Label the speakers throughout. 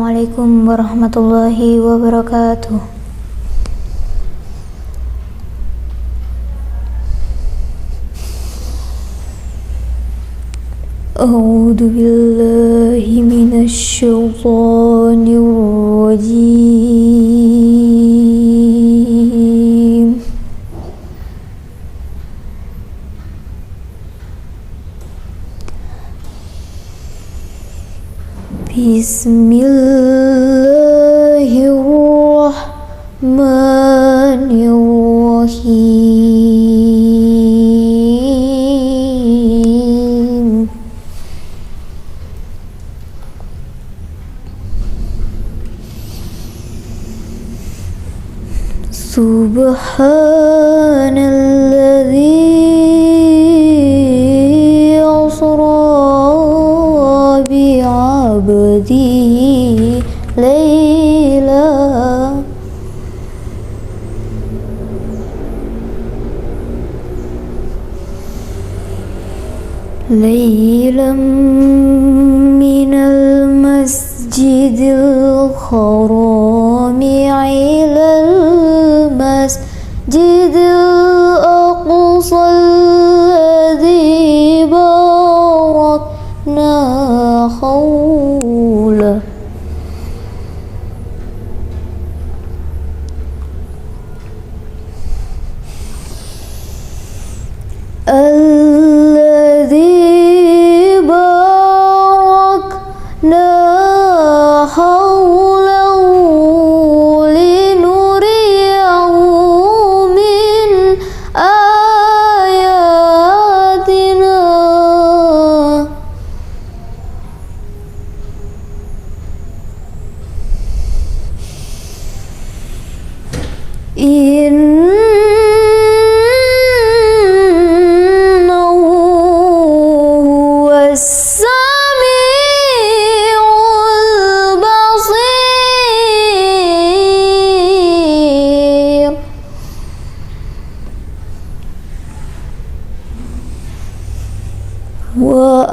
Speaker 1: Assalamualaikum warahmatullahi wabarakatuh. A'udzu billahi minasy syaithanir rajim. Bismillahirrahmanirrahim. Subhanalladzi asra bi'abdihi layla minal masjidil harami ilal masjidil aqsa alladzi barakna hawla alladzi barakna hawlahu linuriyahu min ayatina innahu huwas sami'ul basir. Wa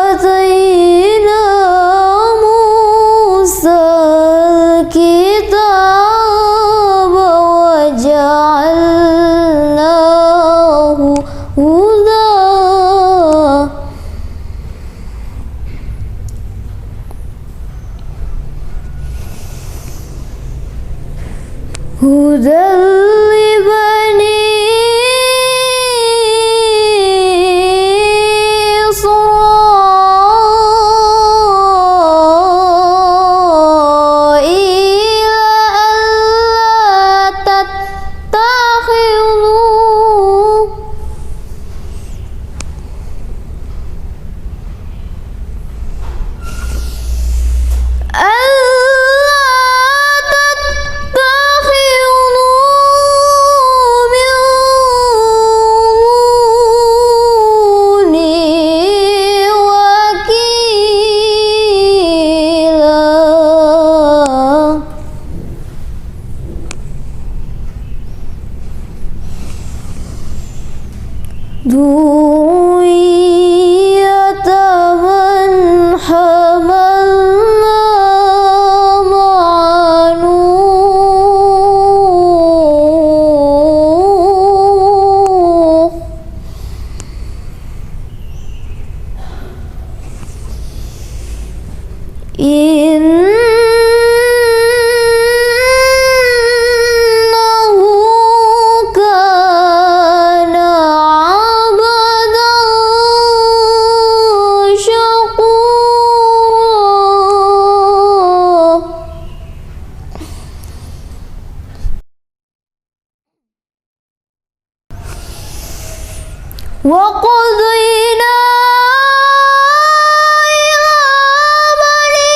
Speaker 1: atayna Musa al-kitaba wa ja'alnahu huda hudan li bani Dzurriyyata man hamalna ma'a Nuh. Innahu kana 'abdan syakura. Wa qadayna ila bani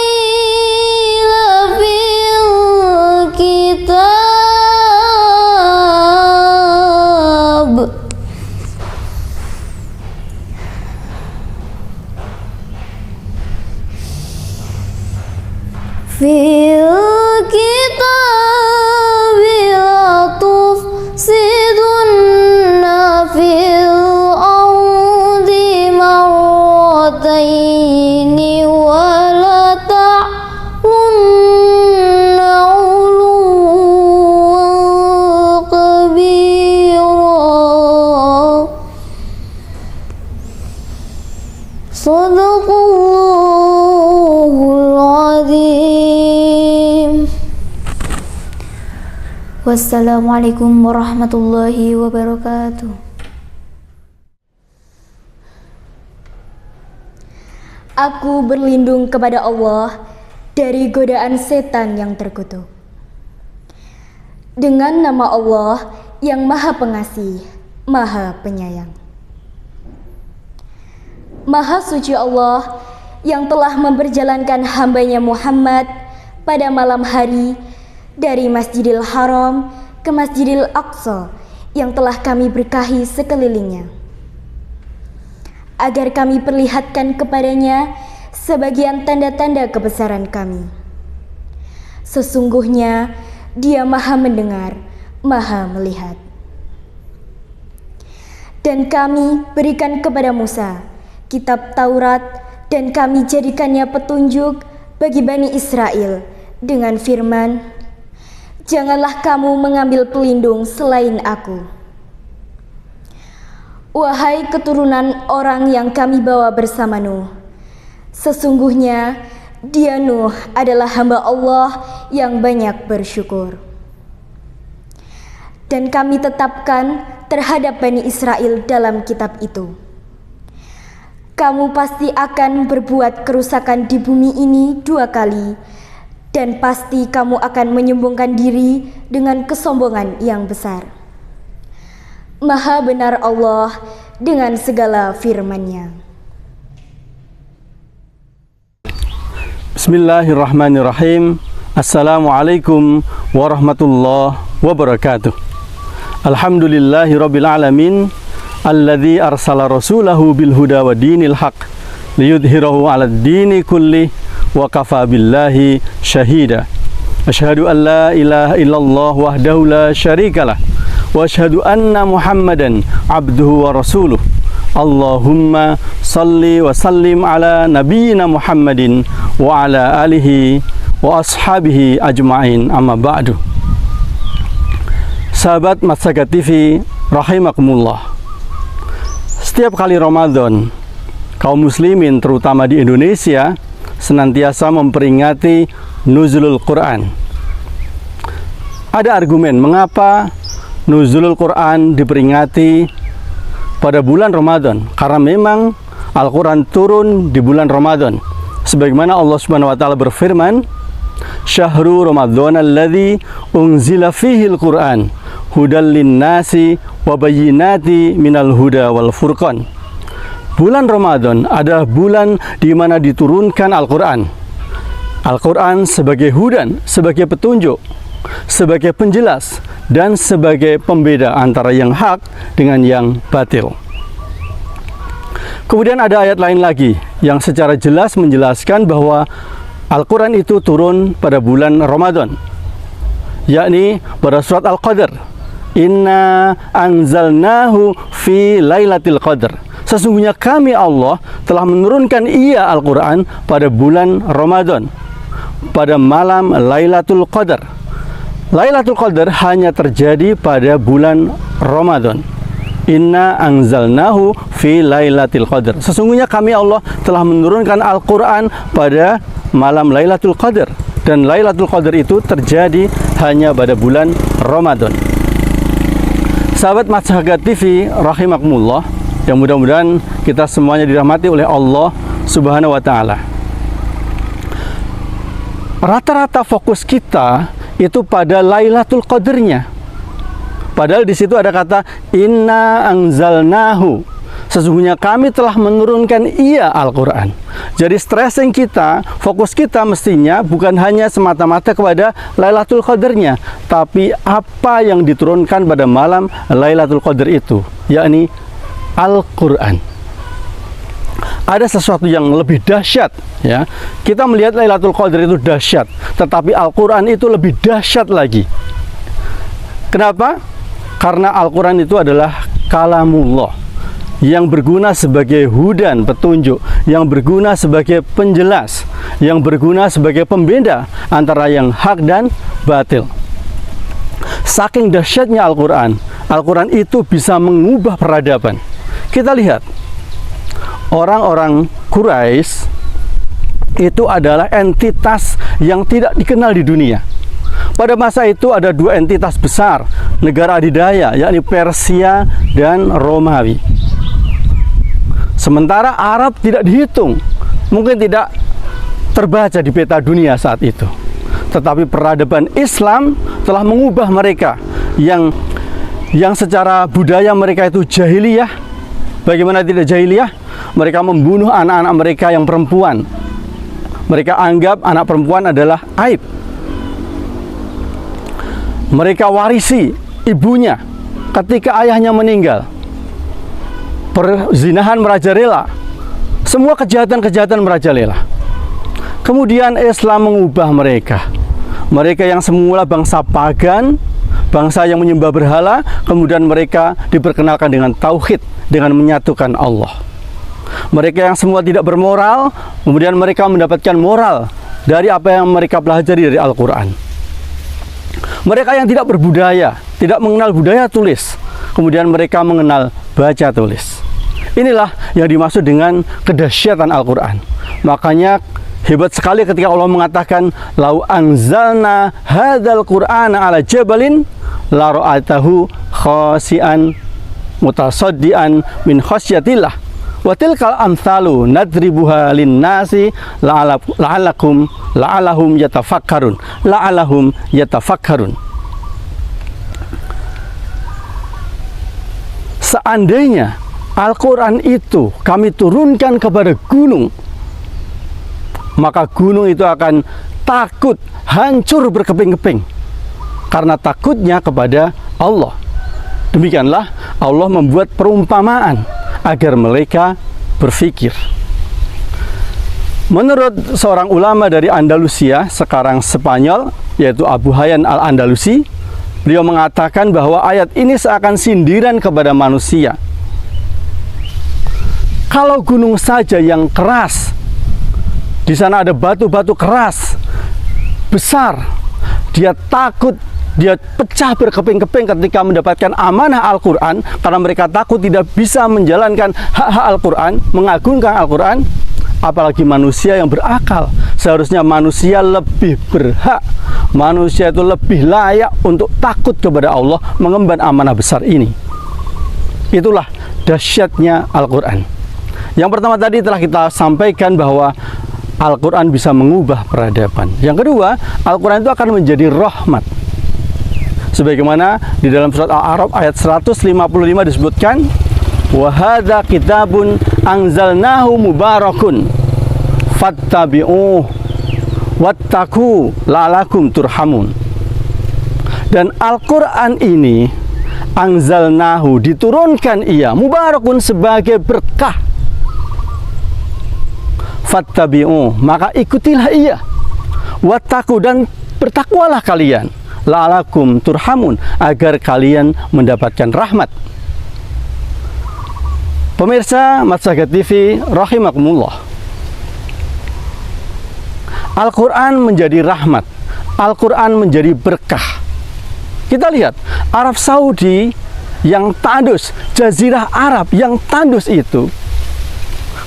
Speaker 1: Israila fil kitab fil kitab Wassalamualaikum warahmatullahi wabarakatuh. Aku berlindung kepada Allah dari godaan setan yang terkutuk. Dengan nama Allah yang Maha Pengasih, Maha Penyayang. Maha suci Allah yang telah memperjalankan hambanya Muhammad pada malam hari dari Masjidil Haram ke Masjidil Aqsa yang telah kami berkahi sekelilingnya, agar kami perlihatkan kepadanya sebagian tanda-tanda kebesaran kami. Sesungguhnya Dia Maha mendengar, Maha melihat. Dan kami berikan kepada Musa kitab Taurat, dan kami jadikannya petunjuk bagi Bani Israel dengan firman, janganlah kamu mengambil pelindung selain aku. Wahai keturunan orang yang kami bawa bersama Nuh, sesungguhnya dia Nuh adalah hamba Allah yang banyak bersyukur. Dan kami tetapkan terhadap Bani Israel dalam kitab itu, kamu pasti akan berbuat kerusakan di bumi ini 2 kali, dan pasti kamu akan menyombongkan diri dengan kesombongan yang besar. Maha benar Allah dengan segala firman-Nya.
Speaker 2: Bismillahirrahmanirrahim. Assalamualaikum warahmatullahi wabarakatuh. Alhamdulillahirabbil alamin, alladzi arsala rasulahu bil huda wa dinil haq liyudhhirahu 'alad dini kulli wa kafa billahi syahida. Asyhadu an la ilaha illallah wahdahu la syarikalah wa asyhadu anna Muhammadan abduhu wa rasuluh. Allahumma salli wa sallim ala nabiyyina Muhammadin wa ala alihi wa ashabihi ajma'in, amma ba'du. Sahabat Matsaka TV rahimakumullah. Setiap kali Ramadan, kaum muslimin terutama di Indonesia senantiasa memperingati nuzulul Quran. Ada argumen mengapa nuzulul Quran diperingati pada bulan Ramadan, karena memang Al-Quran turun di bulan Ramadan. Sebagaimana Allah Subhanahu wa taala berfirman, "Syahrul Ramadan alladzi unzila fihil Quran hudal linnasi wa bayyinati minal huda wal furqan." Bulan Ramadan adalah bulan di mana diturunkan Al-Quran. Al-Quran sebagai hudan, sebagai petunjuk, sebagai penjelas, dan sebagai pembeda antara yang hak dengan yang batil. Kemudian ada ayat lain lagi yang secara jelas menjelaskan bahwa Al-Quran itu turun pada bulan Ramadan, yakni pada surat Al-Qadr. Inna anzalnahu fi lailatul qadr. Sesungguhnya kami Allah telah menurunkan ia Al-Quran pada bulan Ramadan, pada malam Lailatul Qadar. Lailatul Qadar hanya terjadi pada bulan Ramadan. Inna anzalnahu fi lailatul qadar. Sesungguhnya kami Allah telah menurunkan Al-Quran pada malam Lailatul Qadar, dan Lailatul Qadar itu terjadi hanya pada bulan Ramadan. Sahabat Matsaka TV rahimakumullah, yang mudah-mudahan kita semuanya dirahmati oleh Allah Subhanahu wa taala. Rata-rata fokus kita itu pada Lailatul Qadarnya. Padahal di situ ada kata inna anzalnahu. Sesungguhnya kami telah menurunkan ia Al-Quran. Jadi stressing kita, fokus kita mestinya bukan hanya semata-mata kepada Lailatul Qadarnya, tapi apa yang diturunkan pada malam Lailatul Qadar itu, yakni Al-Quran. Ada sesuatu yang lebih dahsyat, ya. Kita melihat Lailatul Qadar itu dahsyat, tetapi Al-Quran itu lebih dahsyat lagi. Kenapa? Karena Al-Quran itu adalah kalamullah, yang berguna sebagai hudan, petunjuk, yang berguna sebagai penjelas, yang berguna sebagai pembeda antara yang hak dan batil. Saking dahsyatnya Al-Quran, Al-Quran itu bisa mengubah peradaban. Kita lihat, orang-orang Quraisy itu adalah entitas yang tidak dikenal di dunia. Pada masa itu ada dua entitas besar negara adidaya, yakni Persia dan Romawi. Sementara Arab tidak dihitung, mungkin tidak terbaca di peta dunia saat itu. Tetapi peradaban Islam telah mengubah mereka yang secara budaya mereka itu jahiliyah. Bagaimana tidak jahiliyah? Mereka membunuh anak-anak mereka yang perempuan. Mereka anggap anak perempuan adalah aib. Mereka warisi ibunya ketika ayahnya meninggal. Perzinahan merajalela. Semua kejahatan-kejahatan merajalela. Kemudian Islam mengubah mereka. Mereka yang semula bangsa pagan, bangsa yang menyembah berhala, kemudian mereka diperkenalkan dengan tauhid, dengan menyatukan Allah. Mereka yang semua tidak bermoral, kemudian mereka mendapatkan moral dari apa yang mereka pelajari dari Al-Quran. Mereka yang tidak berbudaya, tidak mengenal budaya tulis, kemudian mereka mengenal baca tulis. Inilah yang dimaksud dengan kedahsyatan Al-Quran. Makanya hebat sekali ketika Allah mengatakan, lau anzalna hadzal qur'ana ala jabalin la ra'atahu khasi'an mutasaddian min khasyatillah wa tilkal amsalu nadribuha linnasi la'allahum yatafakkarun. Seandainya Al-Quran itu kami turunkan kepada gunung, maka gunung itu akan takut, hancur berkeping-keping karena takutnya kepada Allah. Demikianlah Allah membuat perumpamaan agar mereka berpikir. Menurut seorang ulama dari Andalusia, sekarang Spanyol, yaitu Abu Hayyan al-Andalusi, beliau mengatakan bahwa ayat ini seakan sindiran kepada manusia. Kalau gunung saja yang keras, di sana ada batu-batu keras, besar, dia takut, dia pecah berkeping-keping ketika mendapatkan amanah Al-Quran, karena mereka takut tidak bisa menjalankan hak-hak Al-Quran, mengagungkan Al-Quran. Apalagi manusia yang berakal. Seharusnya manusia lebih berhak, manusia itu lebih layak untuk takut kepada Allah, mengemban amanah besar ini. Itulah dahsyatnya Al-Quran. Yang pertama tadi telah kita sampaikan bahwa Al-Quran bisa mengubah peradaban. Yang kedua, Al-Quran itu akan menjadi rahmat. Sebagaimana di dalam surat Al-A'raf ayat 155 disebutkan, wa hadza kitabun anzalnahu mubarakun fattabi'uh wattaqu la'allakum turhamun. Dan Al-Quran ini anzalnahu, diturunkan ia, mubarakun, sebagai berkah. Fattabi'uh, maka ikutilah ia. Wattaqu, dan bertakwalah kalian. La'allakum turhamun, agar kalian mendapatkan rahmat. Pemirsa Matsyagat TV rahimakumullah, Al-Quran menjadi rahmat, Al-Quran menjadi berkah. Kita lihat Arab Saudi yang tandus, Jazirah Arab yang tandus itu,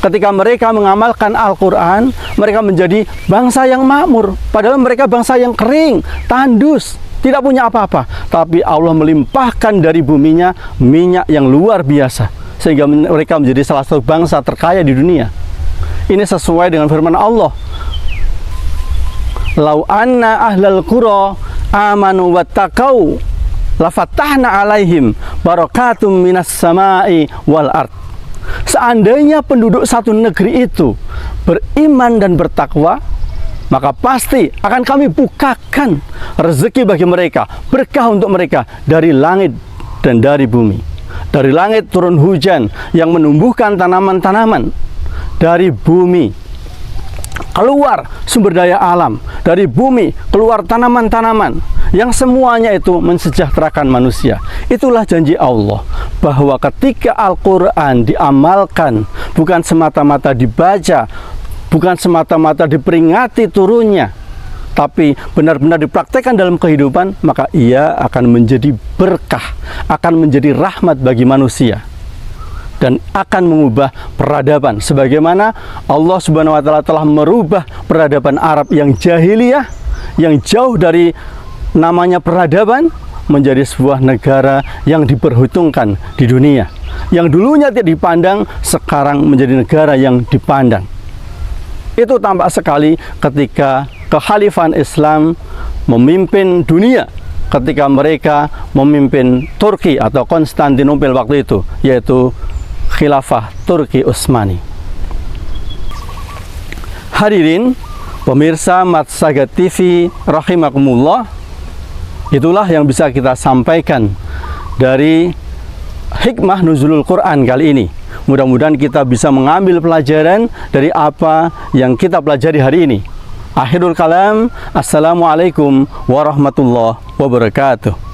Speaker 2: ketika mereka mengamalkan Al-Quran, mereka menjadi bangsa yang makmur. Padahal mereka bangsa yang kering, tandus, tidak punya apa-apa. Tapi Allah melimpahkan dari buminya minyak yang luar biasa, sehingga mereka menjadi salah satu bangsa terkaya di dunia. Ini sesuai dengan firman Allah, lau anna ahlal qura amanu wattaqau lafatahna alaihim barakatum minas samai wal ard. Seandainya penduduk satu negeri itu beriman dan bertakwa, maka pasti akan kami bukakan rezeki bagi mereka, berkah untuk mereka dari langit dan dari bumi. Dari langit turun hujan yang menumbuhkan tanaman-tanaman, dari bumi keluar sumber daya alam, dari bumi keluar tanaman-tanaman, yang semuanya itu mensejahterakan manusia. Itulah janji Allah, bahwa ketika Al-Quran diamalkan, bukan semata-mata dibaca, bukan semata-mata diperingati turunnya, tapi benar-benar dipraktekkan dalam kehidupan, maka ia akan menjadi berkah, akan menjadi rahmat bagi manusia, dan akan mengubah peradaban. Sebagaimana Allah Subhanahu wa Ta'ala telah merubah peradaban Arab yang jahiliyah, yang jauh dari namanya peradaban menjadi sebuah negara yang diperhitungkan di dunia. Yang dulunya tidak dipandang, sekarang menjadi negara yang dipandang. Itu tampak sekali ketika kekhalifahan Islam memimpin dunia, ketika mereka memimpin Turki atau Konstantinopel waktu itu, yaitu Khilafah Turki Utsmani. Hadirin pemirsa Matsaga TV rahimakumullah, itulah yang bisa kita sampaikan dari hikmah nuzulul Quran kali ini. Mudah-mudahan kita bisa mengambil pelajaran dari apa yang kita pelajari hari ini. Akhirul kalam, assalamualaikum warahmatullahi wabarakatuh.